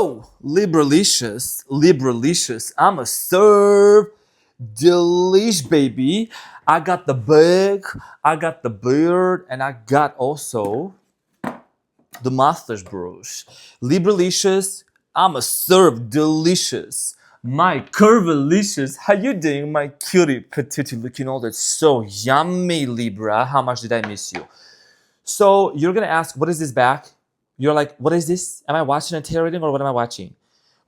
Yo, Libralicious, I'ma serve delish, baby. I got the bag, I got the beard, and I got also the master's brush. Libralicious, I'ma serve delicious. My curvilicious, how you doing, my cutie patootie looking all that's so yummy, Libra? How much did I miss you? So you're gonna ask, what is this back? You're like, what is this? Am I watching a tarot reading or what am I watching?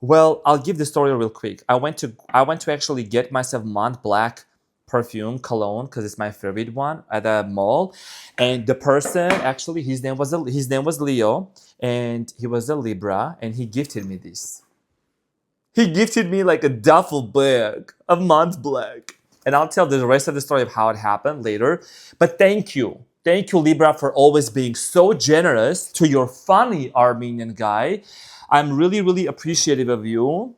Well, I'll give the story real quick. I went to actually get myself Mont Blanc perfume cologne because it's my favorite one at a mall, and the person actually his name was Leo, and he was a Libra, and he gifted me this. He gifted me like a duffel bag of Mont Blanc. And I'll tell the rest of the story of how it happened later. But thank you. Thank you, Libra, for always being so generous to your funny Armenian guy. I'm really, really appreciative of you.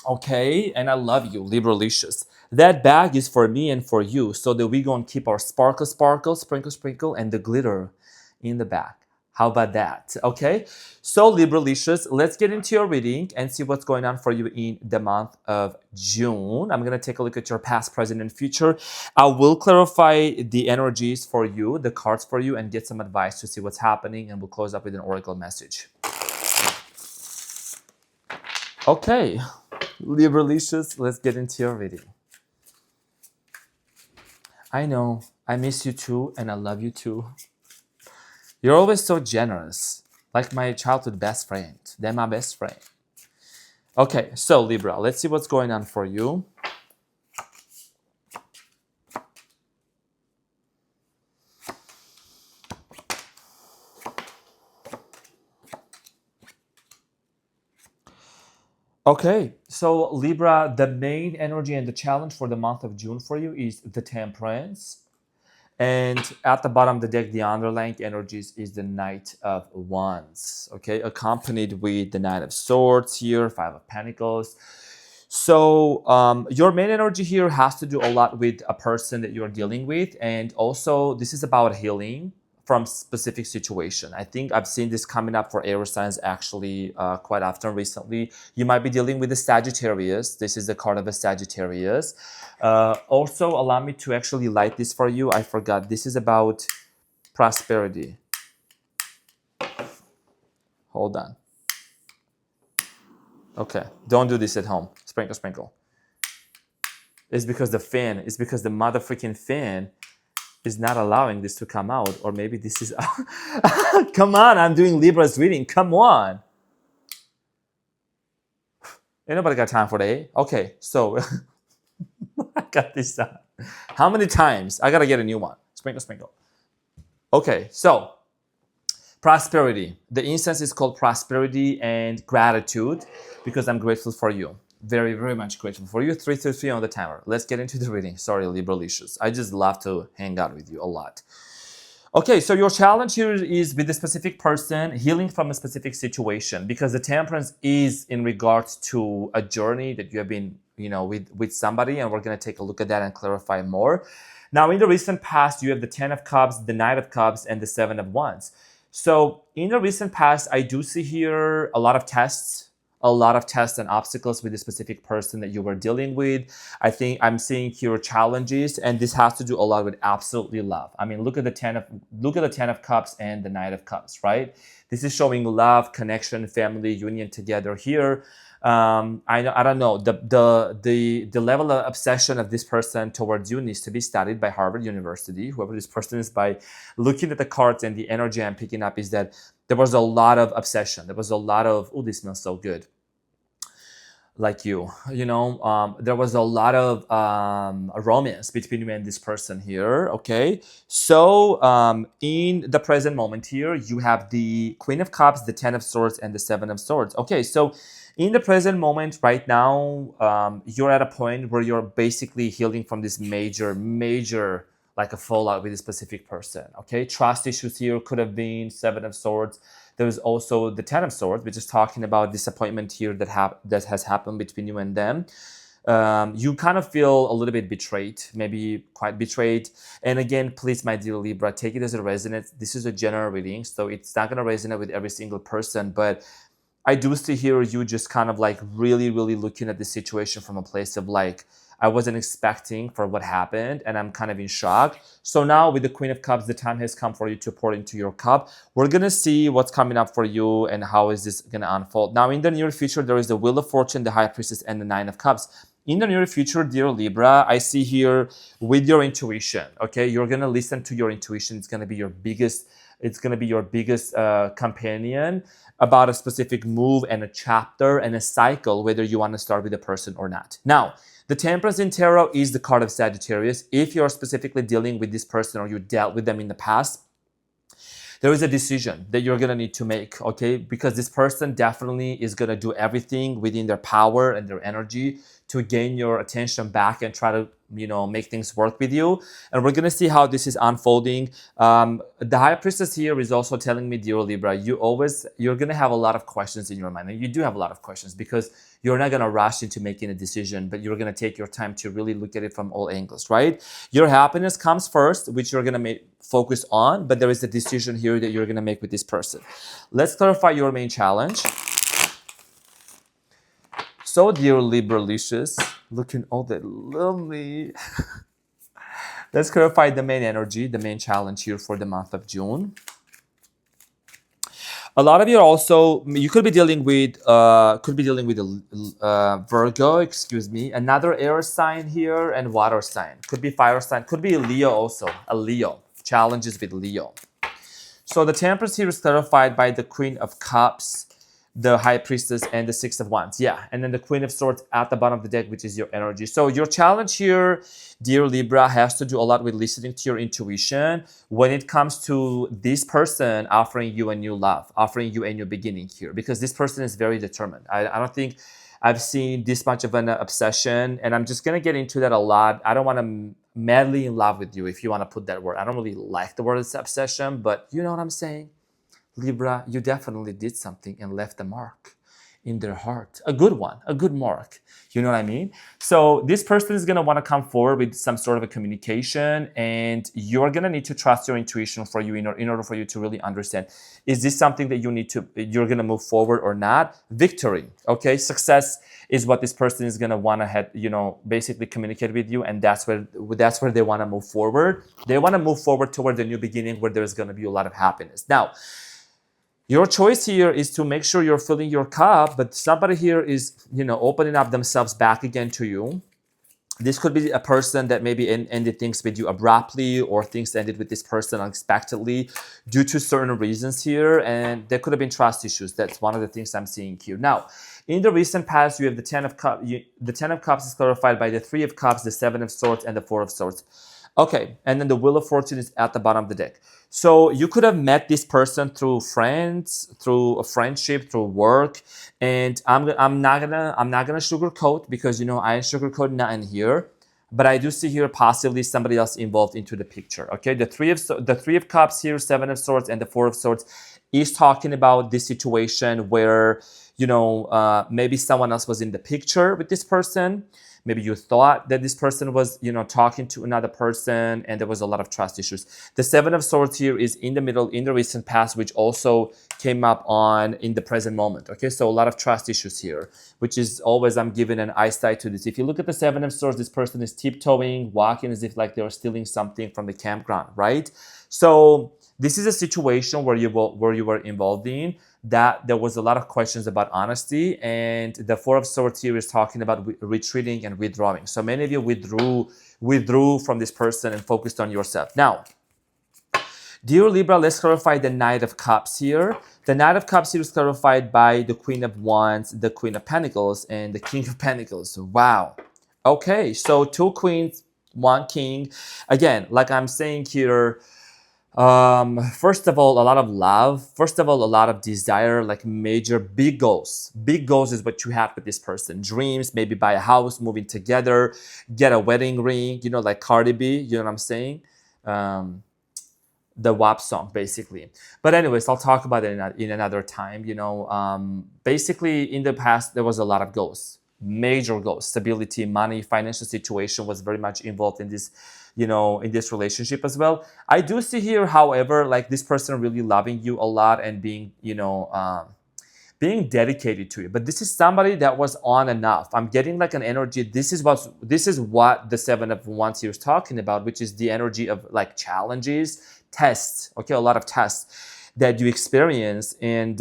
Okay? And I love you, Libralicious. That bag is for me and for you so that we gonna keep our sparkle, sprinkle, sprinkle, and the glitter in the back. How about that? Okay, so Libralicious, let's get into your reading and see what's going on for you in the month of June. I'm gonna take a look at your past, present, and future. I will clarify the energies for you, the cards for you, and get some advice to see what's happening, and we'll close up with an oracle message. Okay, Libralicious, let's get into your reading. I know, I miss you too, and I love you too. You're always so generous, like my childhood best friend. They're my best friend. Okay, so Libra, let's see what's going on for you. Okay, so Libra, the main energy and the challenge for the month of June for you is the Temperance. And at the bottom of the deck, the underlying energies is the Knight of Wands, okay? Accompanied with the Knight of Swords here, Five of Pentacles. So your main energy here has to do a lot with a person that you're dealing with. And also, this is about healing from specific situation. I think I've seen this coming up for air signs actually quite often recently. You might be dealing with a Sagittarius. This is the card of a Sagittarius. Also, allow me to actually light this for you. I forgot. This is about prosperity. Hold on. Okay, don't do this at home. Sprinkle, sprinkle. It's because the mother freaking fan is not allowing this to come out, or maybe this is come on, I'm doing Libra's reading. Come on. Ain't nobody got time for that. Okay, so I got this done. How many times? I gotta get a new one. Sprinkle, sprinkle. Okay, so prosperity. The incense is called prosperity and gratitude because I'm grateful for you. Very, very much grateful for you. 333 on the timer. Let's get into the reading. Sorry, Libralicious. I just love to hang out with you a lot. Okay, so your challenge here is with a specific person, healing from a specific situation, because the Temperance is in regards to a journey that you have been, with somebody, and we're going to take a look at that and clarify more. Now, in the recent past, you have the 10 of Cups, the Knight of Cups, and the 7 of Wands. So in the recent past, I do see here a lot of tests and obstacles with the specific person that you were dealing with. I think I'm seeing here challenges, and this has to do a lot with absolutely love. I mean, look at the 10 of Cups and the Knight of Cups, right? This is showing love, connection, family, union together here. I don't know, the level of obsession of this person towards you needs to be studied by Harvard University, whoever this person is. By looking at the cards and the energy I'm picking up is that there was a lot of obsession. There was a lot of, oh, this smells so good. Like you, there was a lot of romance between you and this person here, okay? So in the present moment here, you have the Queen of Cups, the 10 of Swords, and the 7 of Swords. Okay, so in the present moment right now, you're at a point where you're basically healing from this major, like a fallout with a specific person, okay? Trust issues here could have been 7 of Swords. There's also the 10 of Swords, which is talking about disappointment here that has happened between you and them. You kind of feel a little bit betrayed, maybe quite betrayed. And again, please, my dear Libra, take it as a resonance. This is a general reading, so it's not going to resonate with every single person, but I do see here you just kind of like really, really looking at the situation from a place of like, I wasn't expecting for what happened and I'm kind of in shock. So now with the Queen of Cups, the time has come for you to pour into your cup. We're going to see what's coming up for you and how is this going to unfold. Now in the near future, there is the Wheel of Fortune, the High Priestess, and the Nine of Cups. In the near future, dear Libra, I see here with your intuition, okay? You're going to listen to your intuition. It's going to be your biggest companion about a specific move and a chapter and a cycle, whether you want to start with a person or not. Now, the Temperance in Tarot is the card of Sagittarius. If you're specifically dealing with this person or you dealt with them in the past, there is a decision that you're going to need to make, okay? Because this person definitely is going to do everything within their power and their energy to gain your attention back and try to, make things work with you. And we're going to see how this is unfolding. The High Priestess here is also telling me, dear Libra, you're going to have a lot of questions in your mind. And you do have a lot of questions because you're not going to rush into making a decision, but you're going to take your time to really look at it from all angles, right? Your happiness comes first, which you're going to focus on, but there is a decision here that you're going to make with this person. Let's clarify your main challenge. So, dear Libralicious, looking all that lovely. Let's clarify the main energy, the main challenge here for the month of June. A lot of you also, you could be dealing with a Virgo, another air sign here, and water sign. Could be fire sign, could be a Leo also, a Leo. Challenges with Leo. So the Temperance here is clarified by the Queen of Cups, the High Priestess, and the Six of Wands. Yeah, and then the Queen of Swords at the bottom of the deck, which is your energy. So your challenge here, dear Libra, has to do a lot with listening to your intuition when it comes to this person offering you a new love, offering you a new beginning here, because this person is very determined. I don't think I've seen this much of an obsession, and I'm just going to get into that a lot. I don't want to madly in love with you, if you want to put that word. I don't really like the word obsession, but you know what I'm saying? Libra, you definitely did something and left a mark in their heart. A good one, a good mark. You know what I mean? So this person is going to want to come forward with some sort of a communication, and you're going to need to trust your intuition for you in order for you to really understand, is this something that you're going to move forward or not? Victory, okay? Success is what this person is going to want to basically communicate with you, and that's where they want to move forward. They want to move forward toward the new beginning where there's going to be a lot of happiness. Now, your choice here is to make sure you're filling your cup, but somebody here is, opening up themselves back again to you. This could be a person that maybe ended things with you abruptly, or things ended with this person unexpectedly due to certain reasons here, and there could have been trust issues. That's one of the things I'm seeing here. Now, in the recent past, you have the Ten of Cups. The Ten of Cups is clarified by the Three of Cups, the Seven of Swords, and the Four of Swords. Okay, and then the Wheel of Fortune is at the bottom of the deck. So you could have met this person through friends, through a friendship, through work, and I'm not gonna sugarcoat, because I ain't sugarcoating nothing here. But I do see here possibly somebody else involved into the picture. Okay, the Three of Cups here, Seven of Swords, and the Four of Swords is talking about this situation where maybe someone else was in the picture with this person. Maybe you thought that this person was, talking to another person, and there was a lot of trust issues. The Seven of Swords here is in the middle, in the recent past, which also came up in the present moment. Okay, so a lot of trust issues here, which is always, I'm giving an eyesight to this. If you look at the Seven of Swords, this person is tiptoeing, walking as if like they were stealing something from the campground, right? So this is a situation where you were involved in that there was a lot of questions about honesty, and the Four of Swords here is talking about retreating and withdrawing. So many of you withdrew from this person and focused on yourself. Now, dear Libra, let's clarify the Knight of Cups here. The Knight of Cups here is clarified by the Queen of Wands, the Queen of Pentacles, and the King of Pentacles. Wow. Okay, so two queens, one king. Again, like I'm saying here, first of all, a lot of love. First of all, a lot of desire, like major big goals. Big goals is what you have with this person. Dreams, maybe buy a house, moving together, get a wedding ring, like Cardi B, you know what I'm saying? The WAP song, basically. But anyways, I'll talk about it in another time. Basically, in the past, there was a lot of goals. Major goals. Stability, money, financial situation was very much involved in this, in this relationship as well. I do see here, however, like this person really loving you a lot and being, being dedicated to you. But this is somebody that was on and off. I'm getting like an energy. This is what the Seven of Wands here is talking about, which is the energy of like challenges, tests. Okay, a lot of tests that you experience, and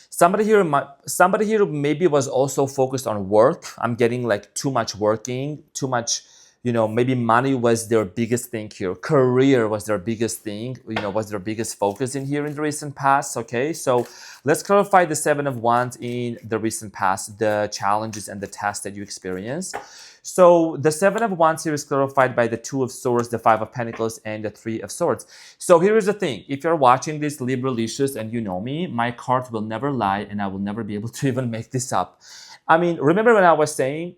somebody here maybe was also focused on work. I'm getting like too much working, too much, maybe money was their biggest thing here. Career was their biggest thing, was their biggest focus in here in the recent past. Okay, so let's clarify the Seven of Wands in the recent past, the challenges and the tasks that you experienced. So the Seven of Wands here is clarified by the Two of Swords, the Five of Pentacles, and the Three of Swords. So here is the thing. If you're watching this Libra-licious and you know me, my cards will never lie and I will never be able to even make this up. I mean, remember when I was saying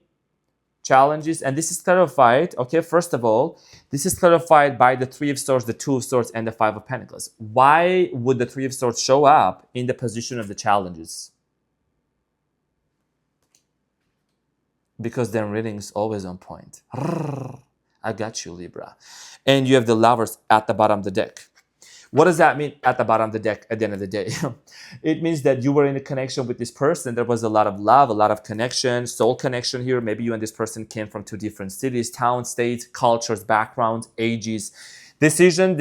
challenges, and this is clarified, okay, first of all, this is clarified by the Three of Swords, the Two of Swords, and the Five of Pentacles. Why would the Three of Swords show up in the position of the challenges? Because their reading is always on point. I got you, Libra. And you have the Lovers at the bottom of the deck. What does that mean at the bottom of the deck at the end of the day? It means that you were in a connection with this person. There was a lot of love, a lot of connection, soul connection here. Maybe you and this person came from two different cities, towns, states, cultures, backgrounds, ages. Decision,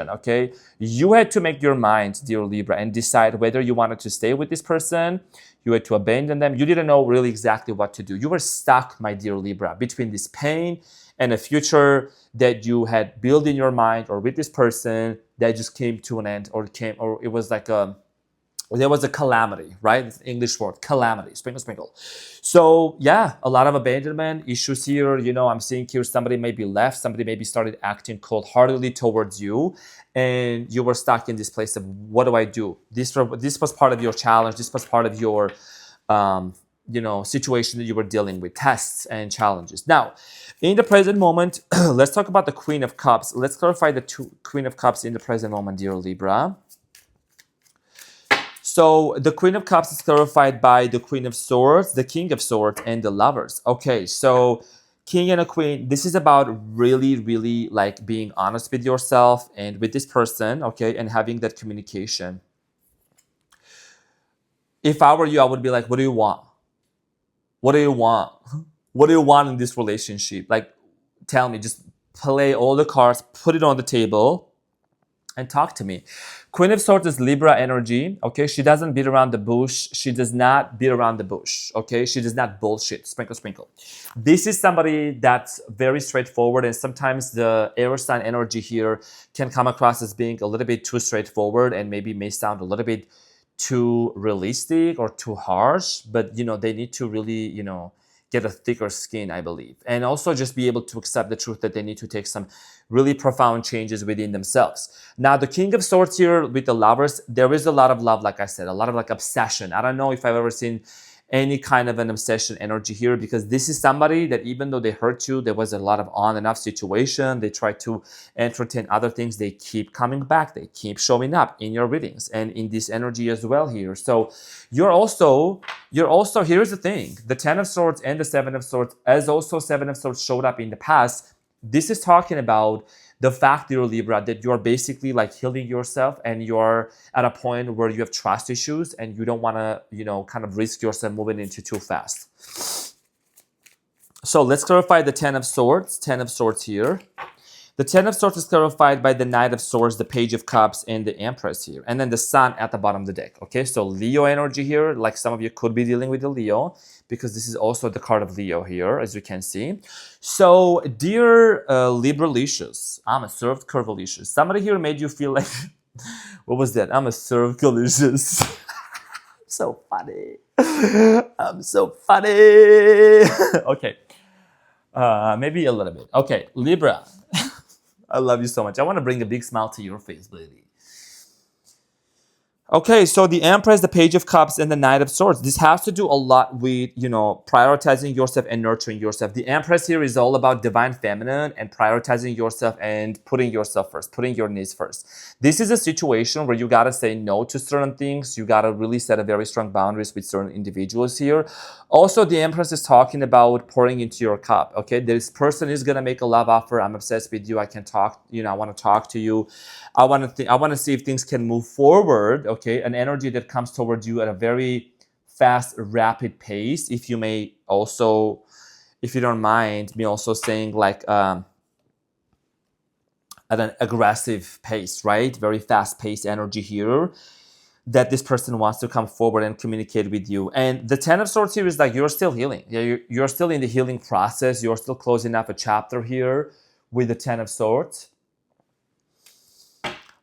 okay? You had to make your mind, dear Libra, and decide whether you wanted to stay with this person. You had to abandon them. You didn't know really exactly what to do. You were stuck, my dear Libra, between this pain and a future that you had built in your mind or with this person that just came to an end, or it was like there was a calamity, right? It's the English word, calamity, sprinkle. So yeah, a lot of abandonment issues here. I'm seeing here somebody maybe left, somebody maybe started acting cold-heartedly towards you, and you were stuck in this place of, what do I do? This was part of your challenge. This was part of your, situation that you were dealing with, tests and challenges. Now, in the present moment, let's talk about the Queen of Cups. Let's clarify the Queen of Cups in the present moment, dear Libra. So the Queen of Cups is clarified by the Queen of Swords, the King of Swords, and the Lovers. Okay, so King and a Queen, this is about really, really like being honest with yourself and with this person, okay, and having that communication. If I were you, I would be like, what do you want? What do you want? What do you want in this relationship? Like, tell me, just play all the cards, put it on the table, and talk to me. Queen of Swords is Libra energy, okay? She doesn't beat around the bush. She does not beat around the bush, okay? She does not bullshit, sprinkle. This is somebody that's very straightforward, and sometimes the air sign energy here can come across as being a little bit too straightforward and maybe may sound a little bit too realistic or too harsh, but, they need to really, get a thicker skin, I believe. And also just be able to accept the truth that they need to take some really profound changes within themselves. Now, the King of Swords here with the Lovers, there is a lot of love, like I said, a lot of like obsession. I don't know if I've ever seen any kind of an obsession energy here, because this is somebody that even though they hurt you, there was a lot of on and off situation. They try to entertain other things. They keep coming back. They keep showing up in your readings and in this energy as well here. So you're also, here's the thing, the 10 of Swords and the 7 of Swords, as also 7 of Swords showed up in the past. This is talking about the fact, dear Libra, that you're basically like healing yourself and you're at a point where you have trust issues and you don't want to, kind of risk yourself moving into too fast. So let's clarify the 10 of Swords. 10 of Swords here. The 10 of Swords is clarified by the Knight of Swords, the Page of Cups, and the Empress here. And then the Sun at the bottom of the deck. Okay, so Leo energy here. Like some of you could be dealing with the Leo, because this is also the card of Leo here, as you can see. So, dear Libra-licious, I'm a served curvilicious. Somebody here made you feel like, what was that? I'm a served curvilicious. So funny. I'm so funny. Okay. Maybe a little bit. Okay, Libra. I love you so much. I want to bring a big smile to your face, baby. Okay, so the Empress, the Page of Cups, and the Knight of Swords. This has to do a lot with, prioritizing yourself and nurturing yourself. The Empress here is all about divine feminine and prioritizing yourself and putting yourself first, putting your needs first. This is a situation where you got to say no to certain things. You got to really set a very strong boundaries with certain individuals here. Also, the Empress is talking about pouring into your cup, okay? This person is going to make a love offer. I'm obsessed with you. I can talk, I want to talk to you. I want to see if things can move forward, okay? okay? An energy that comes towards you at a very fast, rapid pace. If you may also, if you don't mind me also saying like at an aggressive pace, right? Very fast paced energy here that this person wants to come forward and communicate with you. And the 10 of Swords here is like you're still healing. You're still in the healing process. You're still closing up a chapter here with the 10 of Swords.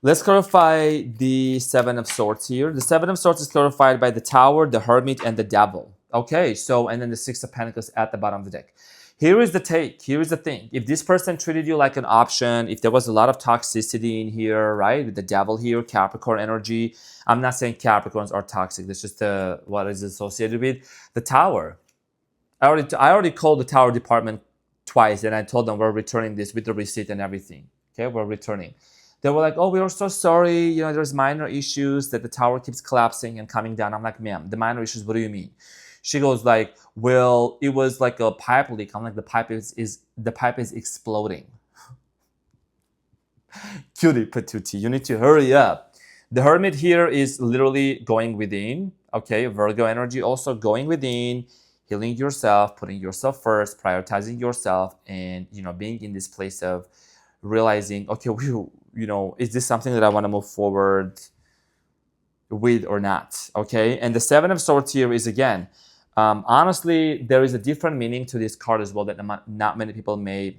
Let's clarify the 7 of Swords here. The 7 of Swords is clarified by the Tower, the Hermit, and the Devil. Okay, so, and then the 6 of Pentacles at the bottom of the deck. Here is the take. Here is the thing. If this person treated you like an option, if there was a lot of toxicity in here, right, with the Devil here, Capricorn energy. I'm not saying Capricorns are toxic. That's just what is associated with the Tower. I already called the Tower department twice, and I told them we're returning this with the receipt and everything. Okay, we're returning. They were like, oh, we are so sorry. You know, there's minor issues that the tower keeps collapsing and coming down. I'm like, ma'am, the minor issues, what do you mean? She goes like, well, it was like a pipe leak. I'm like, the pipe is exploding. Cutie patootie, you need to hurry up. The Hermit here is literally going within. Okay, Virgo energy also going within, healing yourself, putting yourself first, prioritizing yourself, and being in this place of realizing, okay, is this something that I want to move forward with or not? Okay, and the 7 of Swords here is again, honestly, there is a different meaning to this card as well that not many people may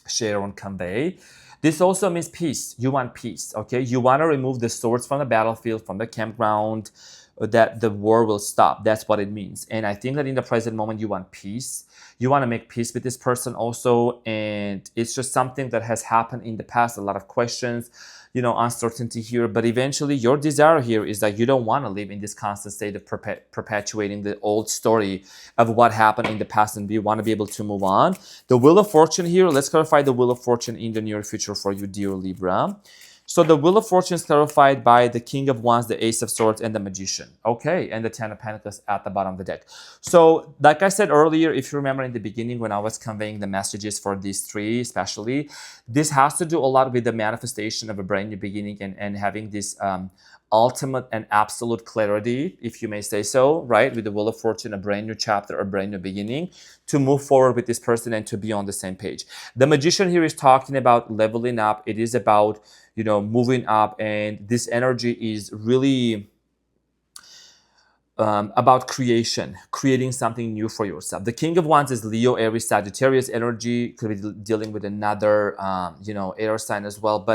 share or convey. This also means peace. You want peace, okay? You want to remove the swords from the battlefield, from the campground, that the war will stop. That's what it means. And I think that in the present moment, you want peace. You want to make peace with this person also. And it's just something that has happened in the past. A lot of questions, uncertainty here. But eventually, your desire here is that you don't want to live in this constant state of perpetuating the old story of what happened in the past, and you want to be able to move on. The Wheel of Fortune here, let's clarify the Wheel of Fortune in the near future for you, dear Libra. So the Wheel of Fortune is clarified by the King of Wands, the Ace of Swords, and the Magician. Okay, and the 10 of Pentacles at the bottom of the deck. So like I said earlier, if you remember in the beginning when I was conveying the messages for these three especially, this has to do a lot with the manifestation of a brand new beginning and having this ultimate and absolute clarity, if you may say so, right? With the Wheel of Fortune, a brand new chapter, a brand new beginning to move forward with this person and to be on the same page. The Magician here is talking about leveling up. It is about, moving up, and this energy is really about creating something new for yourself. The King of Wands is Leo, Aries, Sagittarius energy. Could be dealing with another, air sign as well,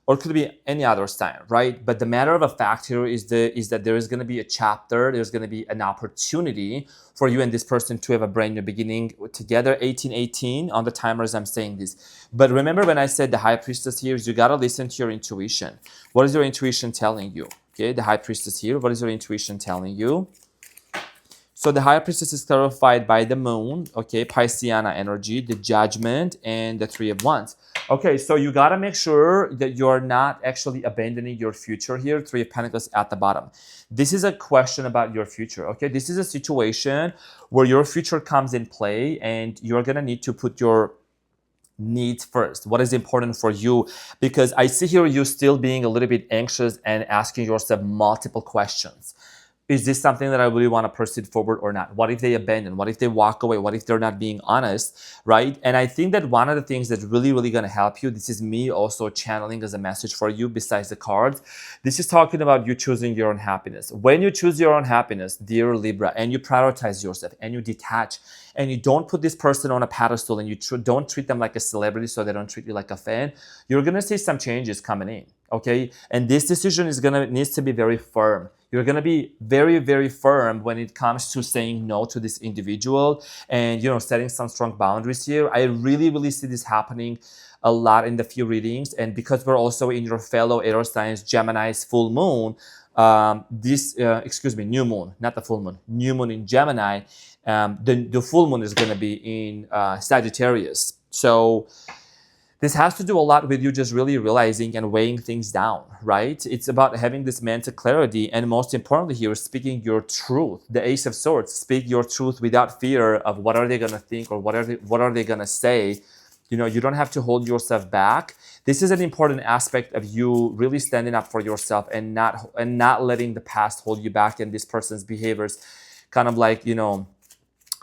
or it could be any other sign, right? But the matter of a fact here is that there is going to be a chapter, there's going to be an opportunity for you and this person to have a brand new beginning together. 1818 on the timer as I'm saying this. But remember when I said the High Priestess here is you got to listen to your intuition. What is your intuition telling you? Okay, the High Priestess here, what is your intuition telling you? So the High Priestess is clarified by the Moon, okay, Pisceana energy, the Judgment, and the Three of Wands. Okay, so you got to make sure that you're not actually abandoning your future here. Three of Pentacles at the bottom. This is a question about your future, okay? This is a situation where your future comes in play and you're going to need to put your needs first. What is important for you? Because I see here you still being a little bit anxious and asking yourself multiple questions. Is this something that I really want to proceed forward or not? What if they abandon? What if they walk away? What if they're not being honest, right? And I think that one of the things that's really, really going to help you, this is me also channeling as a message for you besides the cards. This is talking about you choosing your own happiness. When you choose your own happiness, dear Libra, and you prioritize yourself and you detach and you don't put this person on a pedestal and you don't treat them like a celebrity so they don't treat you like a fan, you're going to see some changes coming in, okay? And this decision needs to be very firm. You're going to be very, very firm when it comes to saying no to this individual and, setting some strong boundaries here. I really, really see this happening a lot in the few readings. And because we're also in your fellow air signs, Gemini's full moon, new moon, not the full moon, new moon in Gemini, the full moon is going to be in Sagittarius. So this has to do a lot with you just really realizing and weighing things down, right? It's about having this mental clarity and most importantly here, speaking your truth. The Ace of Swords, speak your truth without fear of what are they going to think or what are they going to say You don't have to hold yourself back. This is an important aspect of you really standing up for yourself and not letting the past hold you back and this person's behaviors kind of like,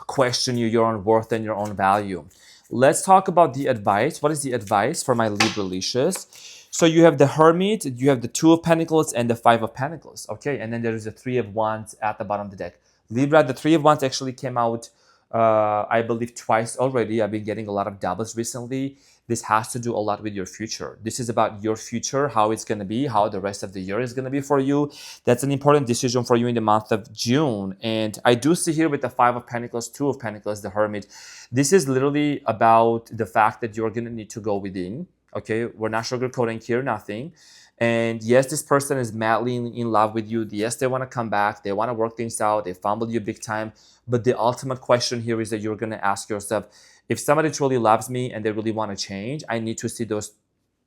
question your own worth and your own value. Let's talk about the advice. What is the advice for my Libra leashes? So you have the Hermit, you have the Two of Pentacles, and the Five of Pentacles. Okay, and then there is the Three of Wands at the bottom of the deck. Libra, the Three of Wands actually came out, I believe, twice already. I've been getting a lot of doubles recently. This has to do a lot with your future. This is about your future, how it's going to be, how the rest of the year is going to be for you. That's an important decision for you in the month of June. And I do see here with the Five of Pentacles, Two of Pentacles, the Hermit, this is literally about the fact that you're going to need to go within. Okay, we're not sugarcoating here, nothing. And yes, this person is madly in love with you. Yes, they want to come back. They want to work things out. They fumbled you big time. But the ultimate question here is that you're going to ask yourself, if somebody truly loves me and they really want to change, I need to see those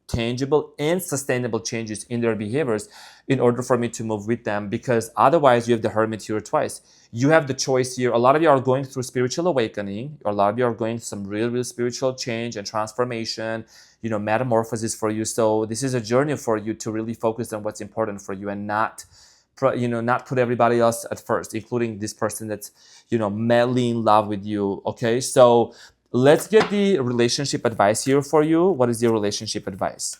tangible and sustainable changes in their behaviors in order for me to move with them, because otherwise you have the Hermit here twice. You have the choice here. A lot of you are going through spiritual awakening. A lot of you are going through some real spiritual change and transformation, metamorphosis for you. So this is a journey for you to really focus on what's important for you and not put everybody else at first, including this person that's, madly in love with you. Okay, so let's get the relationship advice here for you. What is your relationship advice?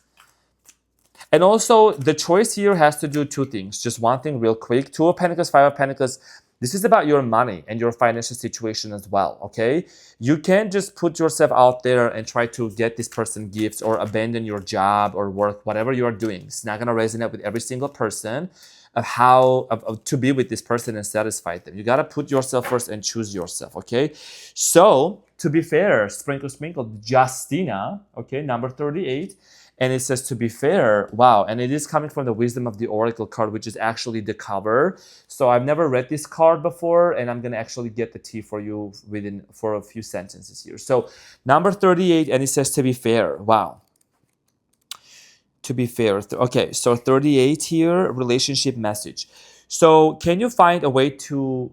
And also, the choice here has to do two things. Just one thing real quick. Two of Pentacles, Five of Pentacles. This is about your money and your financial situation as well, okay? You can't just put yourself out there and try to get this person gifts or abandon your job or work, whatever you are doing. It's not going to resonate with every single person of how to be with this person and satisfy them. You got to put yourself first and choose yourself, okay? So, to be fair, sprinkle, Justina, okay, number 38. And it says, to be fair, wow. And it is coming from the Wisdom of the Oracle card, which is actually the cover. So I've never read this card before, and I'm going to actually get the tea for you for a few sentences here. So number 38, and it says, to be fair. Wow. To be fair. Okay, so 38 here, relationship message. So can you find a way to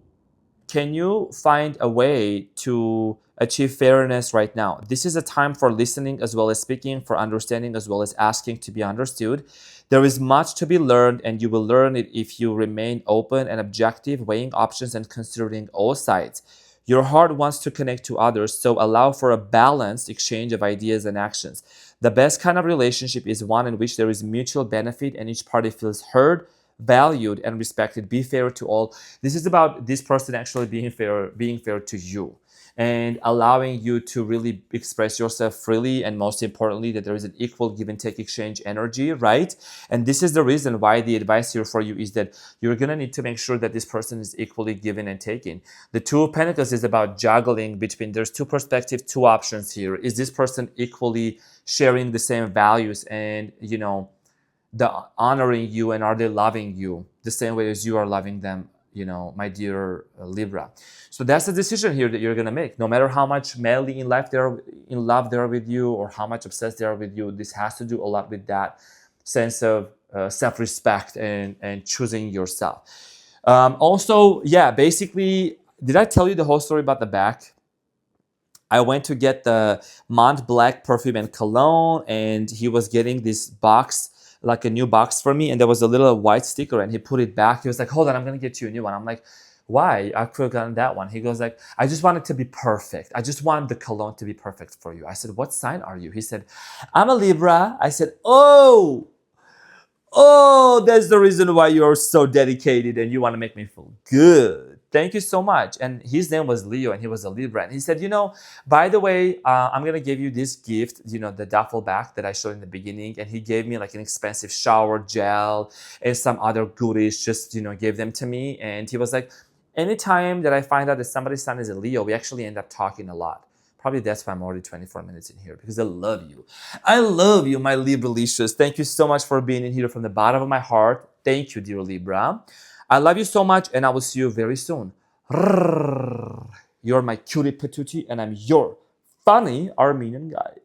achieve fairness right now? This is a time for listening as well as speaking, for understanding as well as asking to be understood. There is much to be learned, and you will learn it if you remain open and objective, weighing options and considering all sides. Your heart wants to connect to others, so allow for a balanced exchange of ideas and actions. The best kind of relationship is one in which there is mutual benefit and each party feels heard, valued, and respected. Be fair to all. This is about this person actually being fair to you and allowing you to really express yourself freely, and most importantly, that there is an equal give and take exchange energy, right? And this is the reason why the advice here for you is that you're gonna need to make sure that this person is equally giving and taking. The Two of Pentacles is about juggling between, there's two perspectives, two options here. Is this person equally sharing the same values and, the honoring you, and are they loving you the same way as you are loving them, my dear Libra? So that's the decision here that you're going to make. No matter how much madly in love they are with you, or how much obsessed they are with you, this has to do a lot with that sense of self-respect and choosing yourself. Also, yeah, basically, did I tell you the whole story about the back? I went to get the Mont Blanc perfume and cologne, and he was getting this box, like a new box for me, and there was a little white sticker, and he put it back. He was like, hold on, I'm gonna get you a new one. I'm like, why? I could have gotten that one. He goes like, I just want it to be perfect. I just want the cologne to be perfect for you. I said, what sign are you? He said, I'm a Libra. I said, oh, that's the reason why you're so dedicated and you want to make me feel good. Thank you so much. And his name was Leo, and he was a Libra. And he said, by the way, I'm going to give you this gift, the duffel bag that I showed in the beginning. And he gave me like an expensive shower gel and some other goodies, just, gave them to me. And he was like, anytime that I find out that somebody's son is a Leo, we actually end up talking a lot. Probably that's why I'm already 24 minutes in here, because I love you. I love you, my Libra Licious. Thank you so much for being in here from the bottom of my heart. Thank you, dear Libra. I love you so much, and I will see you very soon. You're my cutie patootie, and I'm your funny Armenian guy.